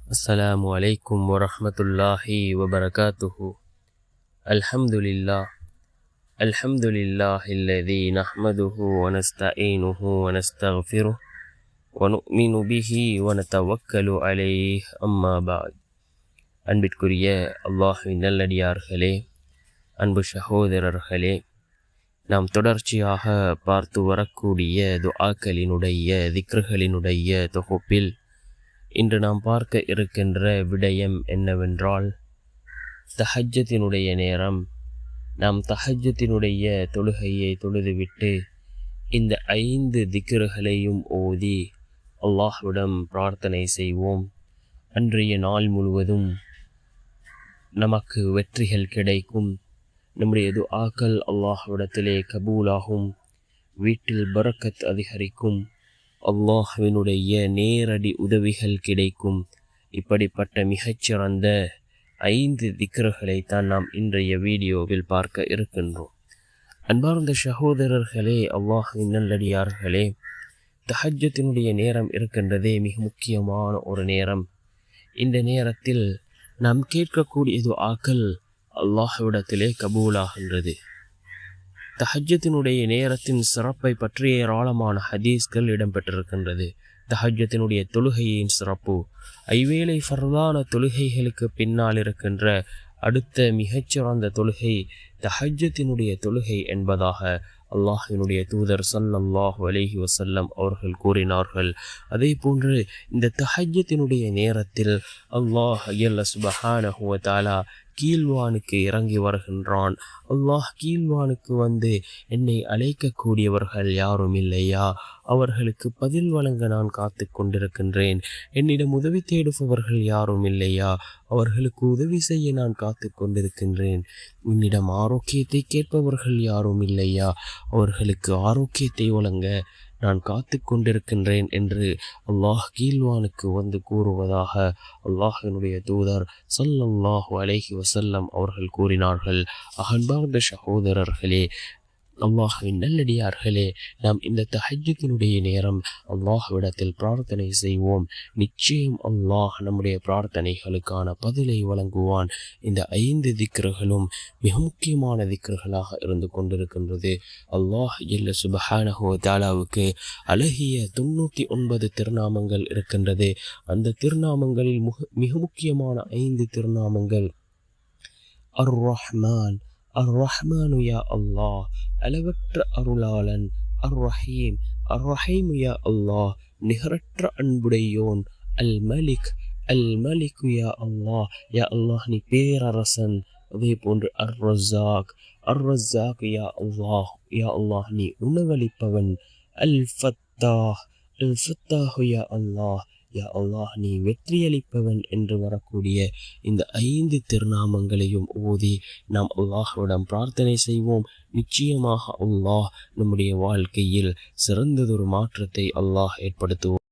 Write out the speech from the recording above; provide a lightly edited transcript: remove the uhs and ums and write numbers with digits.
السلام عليكم ورحمة الله وبركاته. الحمد لله الذي نحمده ونستعينه ونستغفره ونؤمن به ونتوكل عليه أما بعد. அன்பிற்குரிய அல்லாஹ்வின் நல்லடியார்களே, அன்பு சகோதரர்களே, நாம் தொடர்ச்சியாக பார்த்து வரக்கூடிய துஆக்களினுடைய திக்ருகளினுடைய தொகுப்பில் இன்று நாம் பார்க்க இருக்கின்ற விடயம் என்னவென்றால், தஹஜ்ஜத்தினுடைய நேரம். நாம் தஹஜ்ஜத்தினுடைய தொழுகையை தொழுதுவிட்டு இந்த 5 திக்ருகளையும் ஓதி அல்லாஹ்விடம் பிரார்த்தனை செய்வோம். அன்றைய நாள் முழுவதும் நமக்கு வெற்றிகள் கிடைக்கும், நம்முடைய துஆக்கள் அல்லாஹ்விடத்திலே கபூலாகும், வீட்டில் பரக்கத் அதிகரிக்கும், அல்லாஹ்வினுடைய நேரடி உதவிகள் கிடைக்கும். இப்படிப்பட்ட மிகச்சிறந்த 5 திக்ருகளைத்தான் நாம் இன்றைய வீடியோவில் பார்க்க இருக்கின்றோம். அன்பார்ந்த சகோதரர்களே, அல்லாஹ்வின் நல்லடியார்களே, தஹஜ்ஜத்தினுடைய நேரம் இருக்கின்றதே மிக முக்கியமான ஒரு நேரம். இந்த நேரத்தில் நாம் கேட்கக்கூடிய துஆக்கள் அல்லாஹ்விடத்திலே கபூலாகின்றது. தஹஜ்ஜத்தினுடைய நேரத்தின் சிறப்பை பற்றிய ஏராளமான ஹதீஸ்கள் இடம்பெற்றிருக்கின்றது. தஹஜ்ஜத்தினுடைய தொழுகையின் சிறப்பு, ஐவேளை ஃபர்தான தொழுகைகளுக்கு பின்னால் இருக்கின்ற அடுத்த மிகச்சிறந்த தொழுகை தஹஜ்ஜத்தினுடைய தொழுகை என்பதாக அல்லாஹ்வினுடைய தூதர் ஸல்லல்லாஹு அலைஹி வஸல்லம் அவர்கள் கூறினார்கள். அதே போன்று இந்த தஹஜ்ஜத்தினுடைய நேரத்தில் அல்லாஹ் சுப்ஹானஹு வ தஆலா கீழ்வானுக்கு இறங்கி வருகின்றான். அல்லாஹ் கீழ்வானுக்கு வந்து என்னை அழைக்கக்கூடியவர்கள் யாரும் இல்லையா? அவர்களுக்கு பதில் வழங்க நான் காத்து கொண்டிருக்கின்றேன். என்னிடம் உதவி தேடுபவர்கள் யாரும் இல்லையா? அவர்களுக்கு உதவி செய்ய நான் காத்து கொண்டிருக்கின்றேன். என்னிடம் ஆரோக்கியத்தை கேட்பவர்கள் யாரும் இல்லையா? அவர்களுக்கு ஆரோக்கியத்தை வழங்க நான் காத்து கொண்டிருக்கின்றேன் என்று அல்லாஹ் கீழ்வானுக்கு வந்து கூறுவதாக அல்லாஹ்வினுடைய தூதர் ஸல்லல்லாஹு அலைஹி வஸல்லம் அவர்கள் கூறினார்கள். அன்பார்ந்த சகோதரர்களே, அல்லாஹ்வின் நல்லடியார்களே, நாம் இந்த தஹஜ்ஜுதினுடைய நேரம் அல்லாஹ்விடத்தில் பிரார்த்தனை செய்வோம். நிச்சயம் அல்லாஹ் நம்முடைய பிரார்த்தனைகளுக்கான பதிலை வழங்குவான். இந்த 5 திக்ருகளும் மிக முக்கியமான திக்ருகளாக இருந்து கொண்டிருக்கின்றது. அல்லாஹ் சுப்ஹானஹு வ தஆலாவுக்கு அழகிய 99 திருநாமங்கள் இருக்கின்றது. அந்த திருநாமங்களில் மிக முக்கியமான 5 திருநாமங்கள் அர் ரஹ்மான். அர் ரஹ்மானு யா அல்லாஹ், அளவற்ற அருளாளன். அர் ரஹீம், அர் ரஹீமு யா அல்லாஹ், நிகரற்ற அன்புடையோன். அல் மலிக், அல் மலிக்கு யா அல்லாஹ், யா அல்லாஹ் நீ பேரரசன். அதே போன்று அர் ரஸாக், அர் ரஸாக் யா அல்லாஹ், யா அல்லாஹ் நீ உணவளிப்பவன். அல் ஃபத்தாஹ், அல் ஃபத்தாஹு யா அல்லாஹ், யா அல்லாஹ் நீ வெற்றியளிப்பவன் என்று வரக்கூடிய இந்த 5 திருநாமங்களையும் ஓதி நாம் அல்லாஹ்விடம் பிரார்த்தனை செய்வோம். நிச்சயமாக அல்லாஹ் நம்முடைய வாழ்க்கையில் சிறந்ததொரு மாற்றத்தை அல்லாஹ் ஏற்படுத்துவோம்.